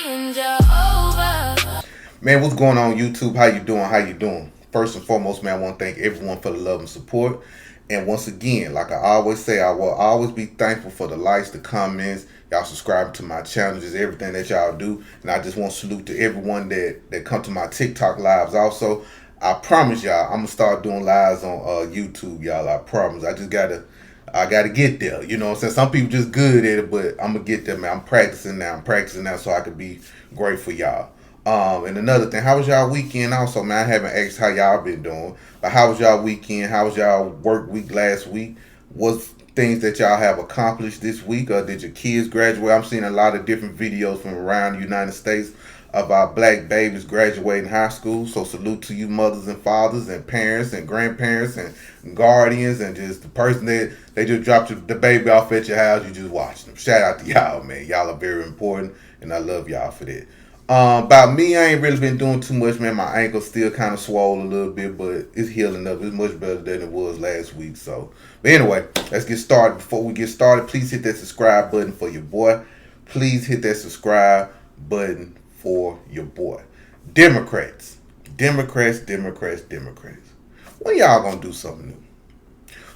saying Jehovah. Man, what's going on YouTube? How you doing? How you doing? First and foremost, man, I want to thank everyone for the love and support. And once again, like I always say, I will always be thankful for the likes, the comments, y'all subscribing to my channel, just everything that y'all do. And I just want to salute to everyone that come to my TikTok lives also. I promise y'all, I'm gonna start doing lives on YouTube, y'all. I promise. I gotta get there. You know what I'm saying? Some people just good at it, but I'm gonna get there, man. I'm practicing now. So I could be great for y'all. And another thing, how was y'all weekend also, man? I haven't asked how y'all been doing. But how was y'all weekend? How was y'all work week last week? What's things that y'all have accomplished this week? Or did your kids graduate? I'm seeing a lot of different videos from around the United States of our black babies graduating high school. So salute to you mothers and fathers and parents and grandparents and guardians and just the person that they just dropped the baby off at your house. You just watching them. Shout out to y'all, man. Y'all are very important and I love y'all for that. About me, I ain't really been doing too much, man. My ankle still kind of swollen a little bit, but it's healing up. It's much better than it was last week. So, but anyway, let's get started. Before we get started, please hit that subscribe button for your boy. Please hit that subscribe button for your boy. Democrats. When y'all gonna do something new?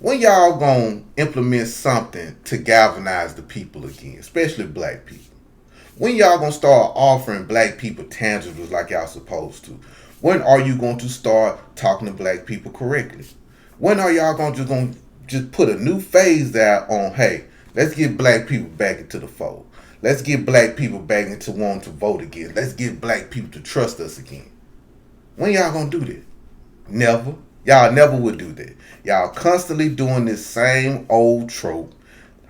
When y'all gonna implement something to galvanize the people again, especially black people? When y'all gonna start offering black people tangibles like y'all supposed to? When are you going to start talking to black people correctly? When are y'all gonna just put a new phase out on, hey, let's get black people back into the fold. Let's get black people back into wanting to vote again. Let's get black people to trust us again. When y'all gonna do that? Never. Y'all never would do that. Y'all constantly doing this same old trope.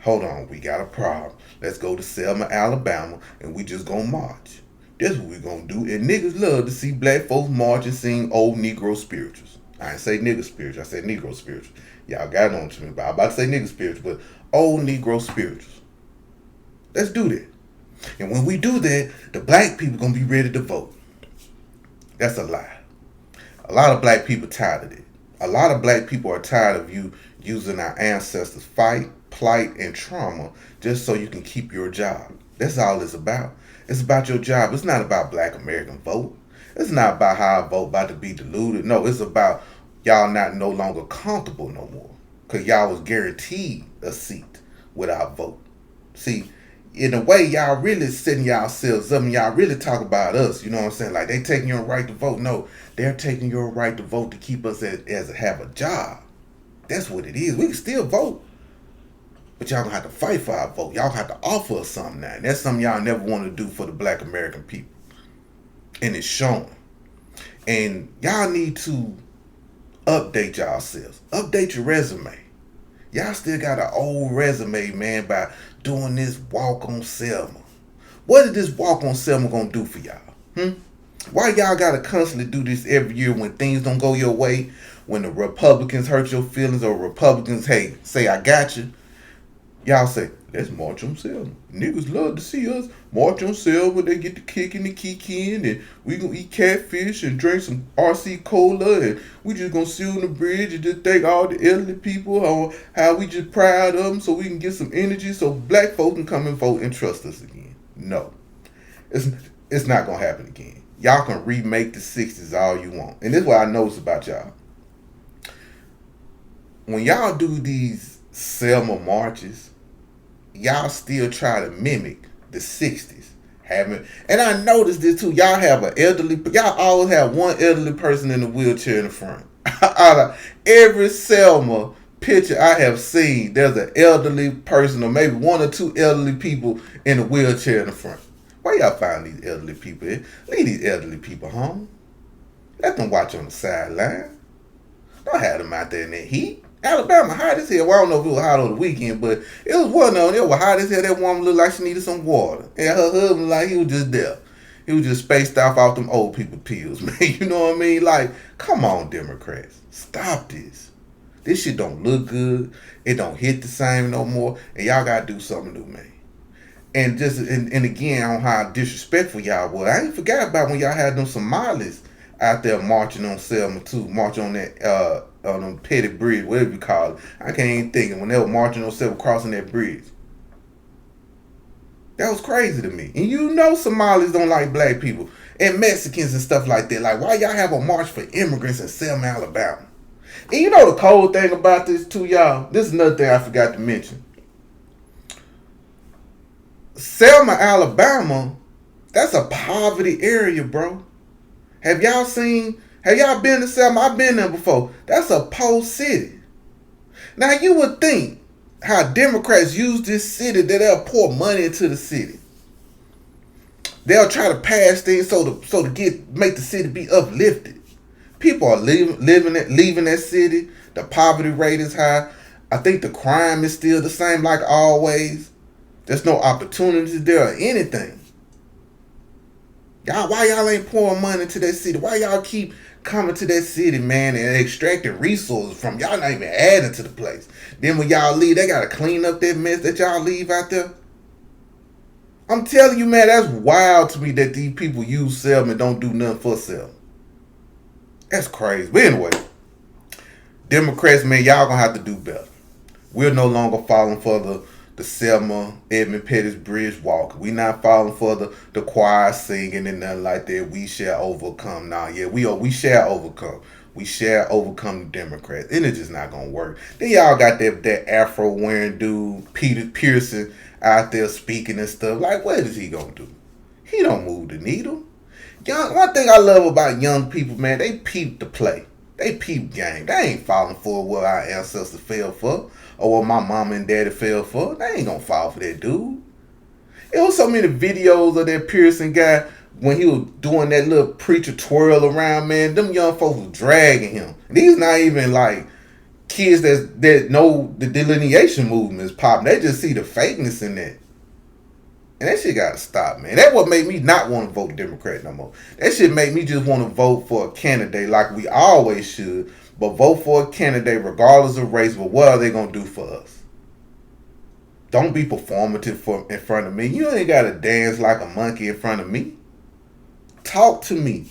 Hold on, we got a problem. Let's go to Selma, Alabama, and we just gonna march. That's what we gonna do. And niggas love to see black folks march and sing old Negro spirituals. I didn't say nigga spiritual, I said Negro spiritual. Y'all got on to me, but I'm about to say nigga spiritual, but old Negro spirituals. Let's do that. And when we do that, the black people gonna be ready to vote. That's a lie. A lot of black people tired of it. A lot of black people are tired of you using our ancestors' fight, plight, and trauma just so you can keep your job. That's all it's about. It's about your job. It's not about black American vote. It's not about how I vote about to be diluted. No, it's about y'all not no longer comfortable no more. Because y'all was guaranteed a seat without vote. See, in a way, y'all really setting yourselves up and y'all really talk about us. You know what I'm saying? Like they taking your right to vote. No, they're taking your right to vote to keep us as have a job. That's what it is. We can still vote. But y'all gonna have to fight for our vote. Y'all have to offer us something now. And that's something y'all never want to do for the black American people. And it's showing. And y'all need to update yourselves. Update your resume. Y'all still got an old resume, man, by doing this walk on Selma. What is this walk on Selma gonna do for y'all? Why y'all gotta constantly do this every year when things don't go your way? When the Republicans hurt your feelings or Republicans, hey, say I got you. Y'all say, let's march on Selma. Niggas love to see us march on Selma. They get the kick and the in, and we gonna eat catfish and drink some RC Cola, and we just gonna sit on the bridge and just thank all the elderly people on how we just proud of them so we can get some energy so black folk can come and vote and trust us again. No, it's not gonna happen again. Y'all can remake the 60s all you want. And this is what I notice about y'all. When y'all do these Selma marches, y'all still try to mimic the 60s. And I noticed this too. Y'all always have one elderly person in the wheelchair in the front. Out of every Selma picture I have seen, there's an elderly person or maybe one or two elderly people in a wheelchair in the front. Where y'all find these elderly people at? Leave these elderly people home. Let them watch on the sideline. Don't have them out there in that heat. Alabama hot as hell. Well, I don't know if it was hot on the weekend, but it was one of them. It was hot as hell. That woman looked like she needed some water. And her husband, like, he was just there. He was just spaced off them old people pills, man. You know what I mean? Like, come on, Democrats. Stop this. This shit don't look good. It don't hit the same no more. And y'all gotta do something new, man. And just and again on how disrespectful y'all was. I ain't forgot about when y'all had them Somalis out there marching on Selma too, marching on that on them petty bridge, whatever you call it. I can't even think of when they were marching on Selma crossing that bridge. That was crazy to me. And you know Somalis don't like black people. And Mexicans and stuff like that. Like, why y'all have a march for immigrants in Selma, Alabama? And you know the cold thing about this too, y'all? This is another thing I forgot to mention. Selma, Alabama, that's a poverty area, bro. Have y'all been to Selma? I've been there before. That's a poor city. Now you would think how Democrats use this city that they'll pour money into the city. They'll try to pass things so to make the city be uplifted. People are leaving that city. The poverty rate is high. I think the crime is still the same like always. There's no opportunities there or anything. Why y'all ain't pouring money into that city? Why y'all keep coming to that city, man, and extracting resources from y'all? Not even adding to the place. Then when y'all leave, they gotta clean up that mess that y'all leave out there. I'm telling you, man, that's wild to me that these people use Selma and don't do nothing for Selma. That's crazy. But anyway, Democrats, man, y'all gonna have to do better. We're no longer falling for the Selma Edmund Pettus Bridge walk. We not falling for the choir singing and nothing like that. We shall overcome. Nah, yeah, we shall overcome. We shall overcome the Democrats. And it's just not gonna work. Then y'all got that Afro wearing dude, Peter Pearson, out there speaking and stuff. Like, what is he gonna do? He don't move the needle. One thing I love about young people, man, they peep the play. They peep game. They ain't falling for what our ancestors fell for or what my mama and daddy fell for. They ain't gonna fall for that dude. It was so many videos of that Pearson guy when he was doing that little preacher twirl around, man. Them young folks was dragging him. And these not even like kids that know the delineation movement is popping. They just see the fakeness in that. And that shit gotta stop, man. That's what made me not want to vote Democrat no more. That shit made me just want to vote for a candidate like we always should, but vote for a candidate regardless of race, but what are they gonna do for us? Don't be performative in front of me. You ain't gotta dance like a monkey in front of me. Talk to me.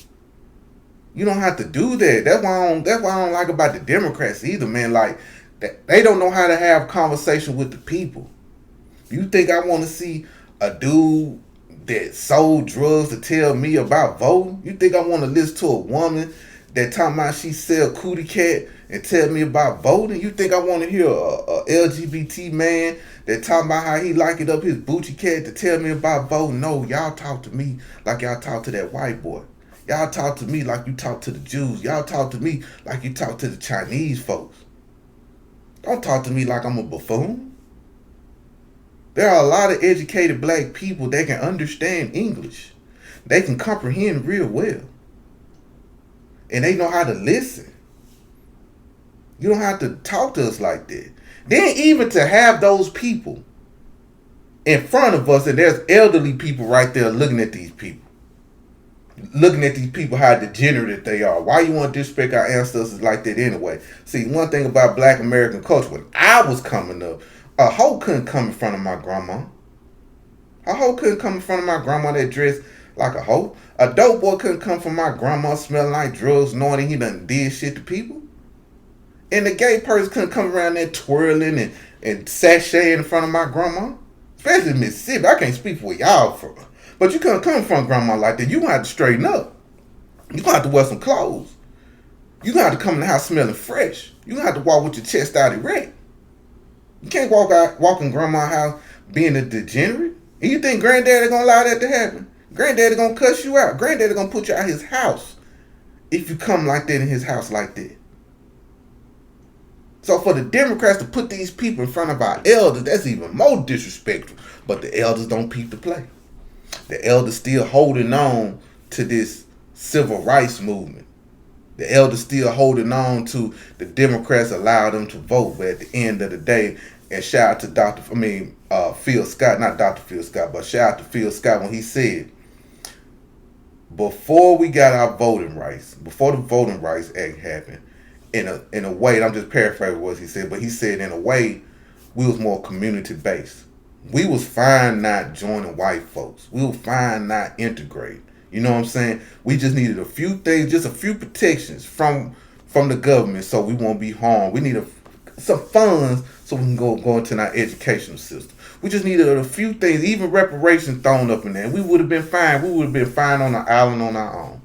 You don't have to do that. That's why I don't like about the Democrats either, man. Like, they don't know how to have conversation with the people. You think I want to see a dude that sold drugs to tell me about voting? You think I want to listen to a woman that talking about she sell cootie cat and tell me about voting? You think I want to hear a LGBT man that talking about how he like it up his booty cat to tell me about voting? No, y'all talk to me like y'all talk to that white boy. Y'all talk to me like you talk to the Jews. Y'all talk to me like you talk to the Chinese folks. Don't talk to me like I'm a buffoon. There are a lot of educated black people that can understand English. They can comprehend real well. And they know how to listen. You don't have to talk to us like that. Then even to have those people in front of us, and there's elderly people right there looking at these people. Looking at these people, how degenerate they are. Why you want to disrespect our ancestors like that anyway? See, one thing about black American culture, when I was coming up, a hoe couldn't come in front of my grandma. A hoe couldn't come in front of my grandma that dressed like a hoe. A dope boy couldn't come from my grandma smelling like drugs, knowing that he done did shit to people. And the gay person couldn't come around there twirling and sashaying in front of my grandma. Especially in Mississippi. I can't speak for where y'all from. But you couldn't come in front of grandma like that. You gonna have to straighten up. You gonna have to wear some clothes. You gonna have to come in the house smelling fresh. You gonna have to walk with your chest out erect. You can't walk in grandma's house being a degenerate. And you think granddaddy gonna allow that to happen? Granddaddy gonna cuss you out. Granddaddy gonna put you out of his house if you come like that in his house like that. So for the Democrats to put these people in front of our elders, that's even more disrespectful. But the elders don't peep the play. The elders still holding on to this civil rights movement. The elders still holding on to the Democrats allow them to vote. But at the end of the day, and shout out to Phil Scott, not Dr. Phil Scott, but shout out to Phil Scott when he said, before we got our voting rights, before the Voting Rights Act happened, in a way, and I'm just paraphrasing what he said, but he said in a way, we was more community based. We was fine not joining white folks. We was fine not integrating. You know what I'm saying? We just needed a few things, just a few protections from the government so we won't be harmed. We need some funds so we can go into our educational system. We just needed a few things, even reparations thrown up in there. And we would have been fine. We would have been fine on the island on our own.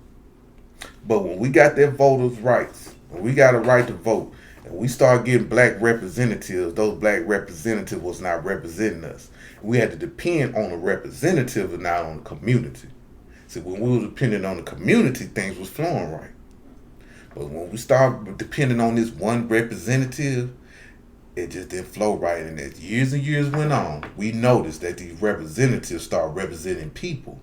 But when we got their voters' rights, when we got a right to vote, and we start getting black representatives, those black representatives was not representing us. We had to depend on the representative and not on the community. See, when we were depending on the community, things was flowing right. But when we start depending on this one representative, it just didn't flow right. And as years and years went on, we noticed that these representatives start representing people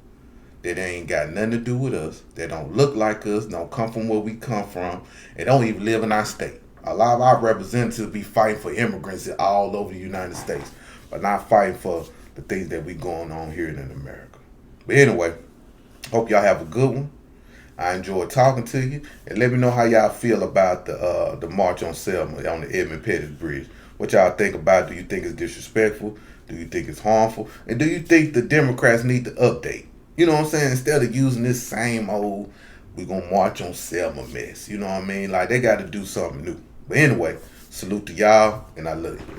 that ain't got nothing to do with us, that don't look like us, don't come from where we come from, and don't even live in our state. A lot of our representatives be fighting for immigrants all over the United States, but not fighting for the things that we going on here in America. But anyway, hope y'all have a good one. I enjoyed talking to you, and let me know how y'all feel about the march on Selma on the Edmund Pettus Bridge. What y'all think about it? Do you think it's disrespectful? Do you think it's harmful? And do you think the Democrats need to update? You know what I'm saying? Instead of using this same old, we gonna march on Selma mess. You know what I mean? Like, they got to do something new. But anyway, salute to y'all, and I love you.